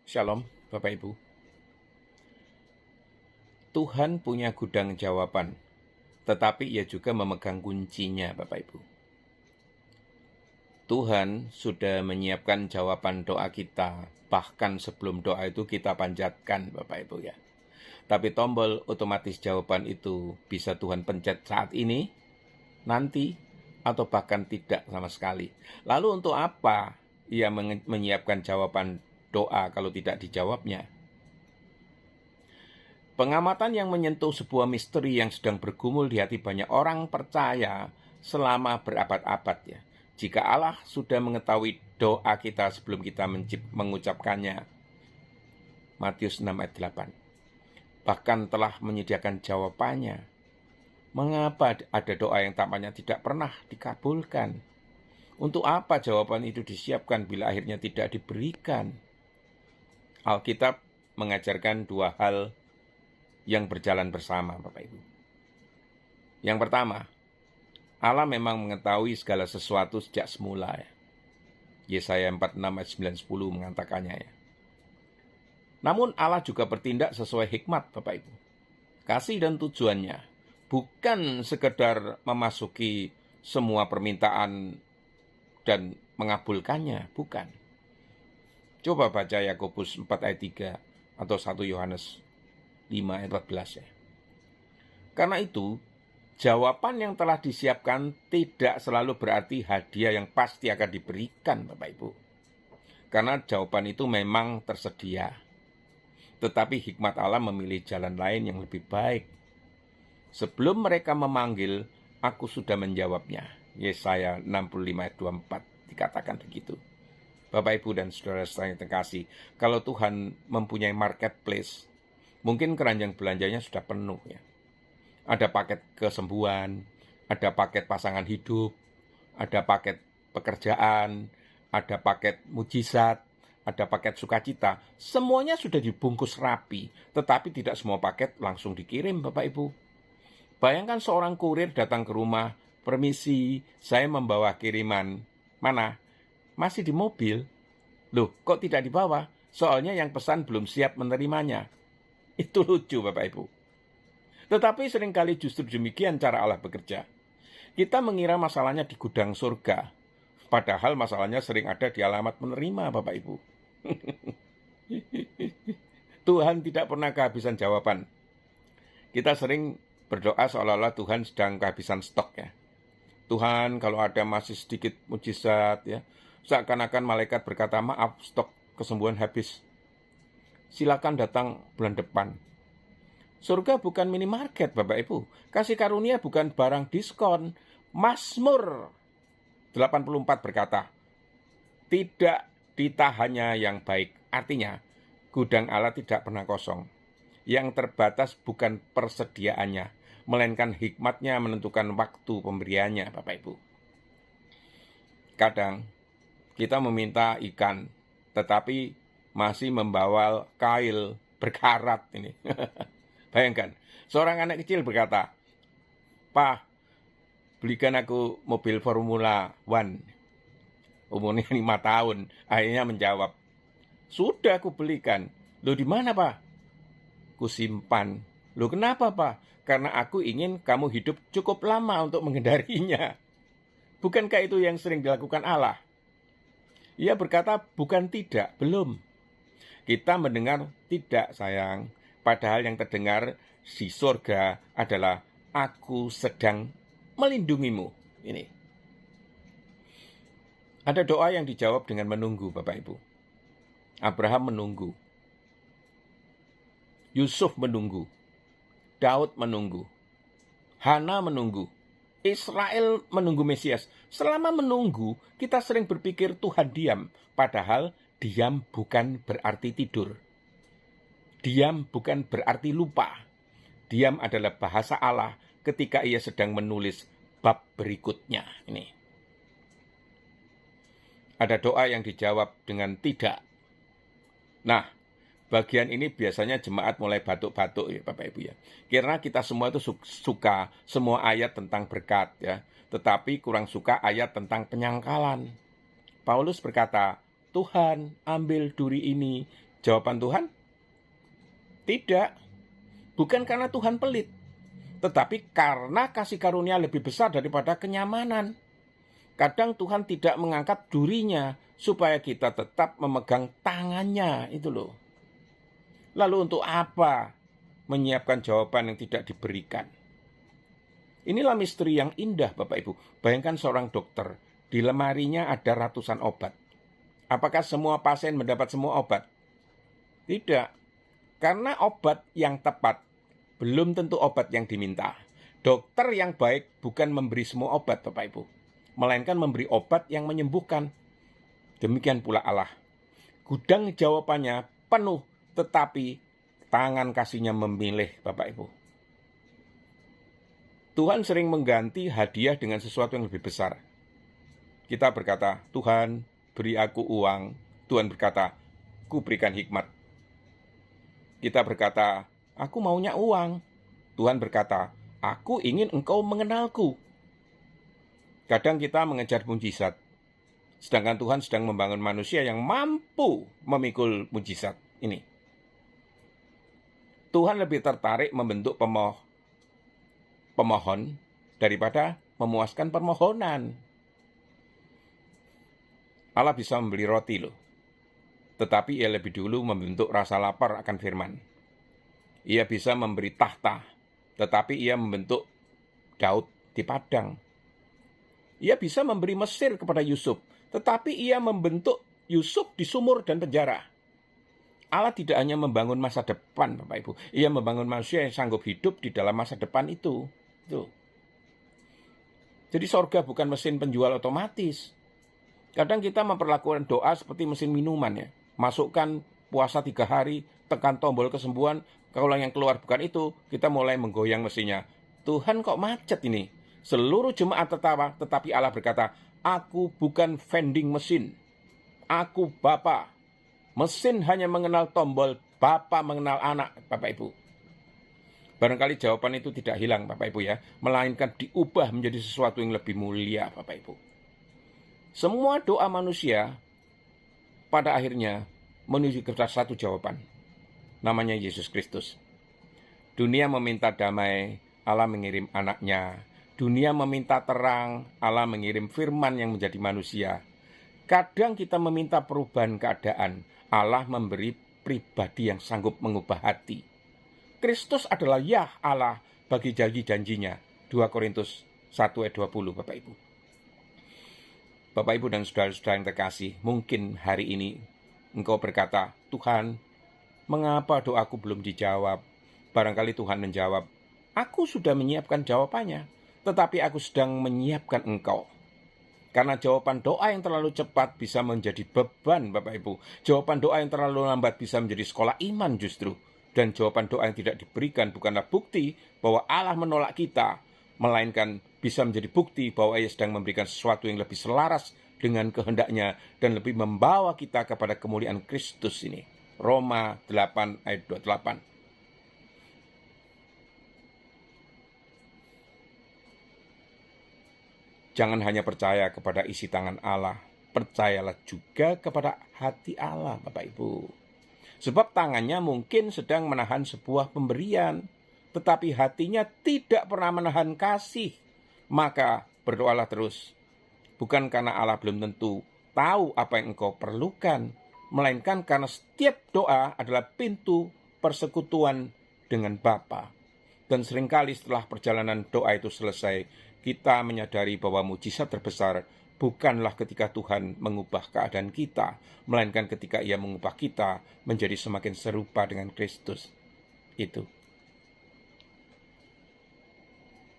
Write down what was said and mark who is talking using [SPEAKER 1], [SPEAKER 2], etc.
[SPEAKER 1] Shalom, Bapak Ibu. Tuhan punya gudang jawaban, tetapi Ia juga memegang kuncinya, Bapak Ibu. Tuhan sudah menyiapkan jawaban doa kita, bahkan sebelum doa itu kita panjatkan, Bapak Ibu ya. Tapi tombol otomatis jawaban itu bisa Tuhan pencet saat ini, nanti, atau bahkan tidak sama sekali. Lalu untuk apa Ia menyiapkan jawaban doa kalau tidak dijawabnya? Pengamatan yang menyentuh sebuah misteri yang sedang bergumul di hati banyak orang percaya selama berabad-abad ya. Jika Allah sudah mengetahui doa kita sebelum kita mengucapkannya. Matius 6 ayat 8. Bahkan telah menyediakan jawabannya. Mengapa ada doa yang tampaknya tidak pernah dikabulkan? Untuk apa jawaban itu disiapkan bila akhirnya tidak diberikan? Alkitab mengajarkan dua hal yang berjalan bersama, Bapak Ibu. Yang pertama, Allah memang mengetahui segala sesuatu sejak semula ya. Yesaya 46 ayat 9-10 mengatakannya ya. Namun Allah juga bertindak sesuai hikmat, Bapak Ibu. Kasih dan tujuannya bukan sekedar memasuki semua permintaan dan mengabulkannya, bukan. Coba baca Yakobus 4 ayat 3 atau 1 Yohanes 5 ayat 14 ya. Karena itu, jawaban yang telah disiapkan tidak selalu berarti hadiah yang pasti akan diberikan, Bapak Ibu. Karena jawaban itu memang tersedia. Tetapi hikmat Allah memilih jalan lain yang lebih baik. Sebelum mereka memanggil, aku sudah menjawabnya. Yesaya 65 ayat 24 dikatakan begitu. Bapak Ibu dan saudara-saudara yang terkasih, kalau Tuhan mempunyai marketplace, mungkin keranjang belanjanya sudah penuh ya. Ada paket kesembuhan, ada paket pasangan hidup, ada paket pekerjaan, ada paket mujizat, ada paket sukacita. Semuanya sudah dibungkus rapi, tetapi tidak semua paket langsung dikirim, Bapak Ibu. Bayangkan seorang kurir datang ke rumah, permisi, saya membawa kiriman. Mana? Masih di mobil. Loh, kok tidak dibawa? Soalnya yang pesan belum siap menerimanya. Itu lucu, Bapak Ibu. Tetapi seringkali justru demikian cara Allah bekerja. Kita mengira masalahnya di gudang surga, padahal masalahnya sering ada di alamat menerima, Bapak Ibu. Tuhan tidak pernah kehabisan jawaban. Kita sering berdoa seolah-olah Tuhan sedang kehabisan stok ya. Tuhan, kalau ada masih sedikit mujizat ya, seakan-akan malaikat berkata, maaf, stok kesembuhan habis. Silakan datang bulan depan. Surga bukan minimarket, Bapak Ibu. Kasih karunia bukan barang diskon. Mazmur 84 berkata, tidak ditahannya yang baik. Artinya, gudang Allah tidak pernah kosong. Yang terbatas bukan persediaannya, melainkan hikmatnya menentukan waktu pemberiannya, Bapak Ibu. Kadang, kita meminta ikan, tetapi masih membawa kail berkarat ini. Bayangkan, seorang anak kecil berkata, Pak, belikan aku mobil Formula One. Umurnya 5 tahun. Akhirnya menjawab, sudah aku belikan. Loh, di mana, Pak? Ku simpan. Loh, kenapa, Pak? Karena aku ingin kamu hidup cukup lama untuk mengendarinya. Bukankah itu yang sering dilakukan Allah? Ia berkata, bukan tidak, belum. Kita mendengar tidak, sayang. Padahal yang terdengar di surga adalah aku sedang melindungimu. Ini. Ada doa yang dijawab dengan menunggu, Bapak Ibu. Abraham menunggu. Yusuf menunggu. Daud menunggu. Hana menunggu. Israel menunggu Mesias. Selama menunggu, kita sering berpikir Tuhan diam. Padahal diam bukan berarti tidur. Diam bukan berarti lupa. Diam adalah bahasa Allah ketika ia sedang menulis bab berikutnya. Ini. Ada doa yang dijawab dengan tidak. Nah, bagian ini biasanya jemaat mulai batuk-batuk ya Bapak Ibu ya. Karena kita semua itu suka semua ayat tentang berkat ya. Tetapi kurang suka ayat tentang penyangkalan. Paulus berkata, Tuhan ambil duri ini Jawaban Tuhan, tidak. Bukan karena Tuhan pelit, tetapi karena kasih karunia lebih besar daripada kenyamanan. Kadang Tuhan tidak mengangkat durinya supaya kita tetap memegang tangannya, itu loh. Lalu untuk apa menyiapkan jawaban yang tidak diberikan? Inilah misteri yang indah, Bapak Ibu. Bayangkan seorang dokter, di lemarinya ada ratusan obat. Apakah semua pasien mendapat semua obat? Tidak. Karena obat yang tepat belum tentu obat yang diminta. Dokter yang baik bukan memberi semua obat, Bapak Ibu, melainkan memberi obat yang menyembuhkan. Demikian pula Allah. Gudang jawabannya penuh, tetapi tangan kasihnya memilih, Bapak Ibu. Tuhan sering mengganti hadiah dengan sesuatu yang lebih besar. Kita berkata, Tuhan, beri aku uang. Tuhan berkata, ku berikan hikmat. Kita berkata, aku maunya uang. Tuhan berkata, aku ingin engkau mengenalku. Kadang kita mengejar mujizat, sedangkan Tuhan sedang membangun manusia yang mampu memikul mujizat ini. Tuhan lebih tertarik membentuk pemohon daripada memuaskan permohonan. Allah bisa membeli roti loh, tetapi ia lebih dulu membentuk rasa lapar akan firman. Ia bisa memberi tahta, tetapi ia membentuk Daud di padang. Ia bisa memberi Mesir kepada Yusuf, tetapi ia membentuk Yusuf di sumur dan penjara. Allah tidak hanya membangun masa depan, Bapak Ibu. Ia membangun manusia yang sanggup hidup di dalam masa depan itu. Jadi sorga bukan mesin penjual otomatis. Kadang kita memperlakukan doa seperti mesin minuman ya. Masukkan puasa 3 hari, tekan tombol kesembuhan. Kalau yang keluar bukan itu, kita mulai menggoyang mesinnya. Tuhan kok macet ini? Seluruh jemaat tertawa, tetapi Allah berkata, aku bukan vending mesin. Aku Bapa. Mesin hanya mengenal tombol, Bapa mengenal anak, Bapak Ibu. Barangkali jawaban itu tidak hilang, Bapak Ibu ya, melainkan diubah menjadi sesuatu yang lebih mulia, Bapak Ibu. Semua doa manusia pada akhirnya menuju ke satu jawaban. Namanya Yesus Kristus. Dunia meminta damai, Allah mengirim anaknya. Dunia meminta terang, Allah mengirim firman yang menjadi manusia. Kadang kita meminta perubahan keadaan, Allah memberi pribadi yang sanggup mengubah hati. Kristus adalah Yah Allah bagi janji-janjinya. 2 Korintus 1 ayat 20, Bapak Ibu. Bapak Ibu dan saudara-saudara yang terkasih, mungkin hari ini engkau berkata, Tuhan, mengapa doaku belum dijawab? Barangkali Tuhan menjawab, aku sudah menyiapkan jawabannya, tetapi aku sedang menyiapkan engkau. Karena jawaban doa yang terlalu cepat bisa menjadi beban, Bapak Ibu. Jawaban doa yang terlalu lambat bisa menjadi sekolah iman justru. Dan jawaban doa yang tidak diberikan bukanlah bukti bahwa Allah menolak kita, melainkan bisa menjadi bukti bahwa Ia sedang memberikan sesuatu yang lebih selaras dengan kehendaknya dan lebih membawa kita kepada kemuliaan Kristus ini. Roma 8 ayat 28. Jangan hanya percaya kepada isi tangan Allah, percayalah juga kepada hati Allah, Bapak Ibu. Sebab tangannya mungkin sedang menahan sebuah pemberian, tetapi hatinya tidak pernah menahan kasih. Maka berdoalah terus. Bukan karena Allah belum tentu tahu apa yang engkau perlukan, melainkan karena setiap doa adalah pintu persekutuan dengan Bapa. Dan seringkali setelah perjalanan doa itu selesai, kita menyadari bahwa mujizat terbesar bukanlah ketika Tuhan mengubah keadaan kita, melainkan ketika Ia mengubah kita menjadi semakin serupa dengan Kristus. Itu.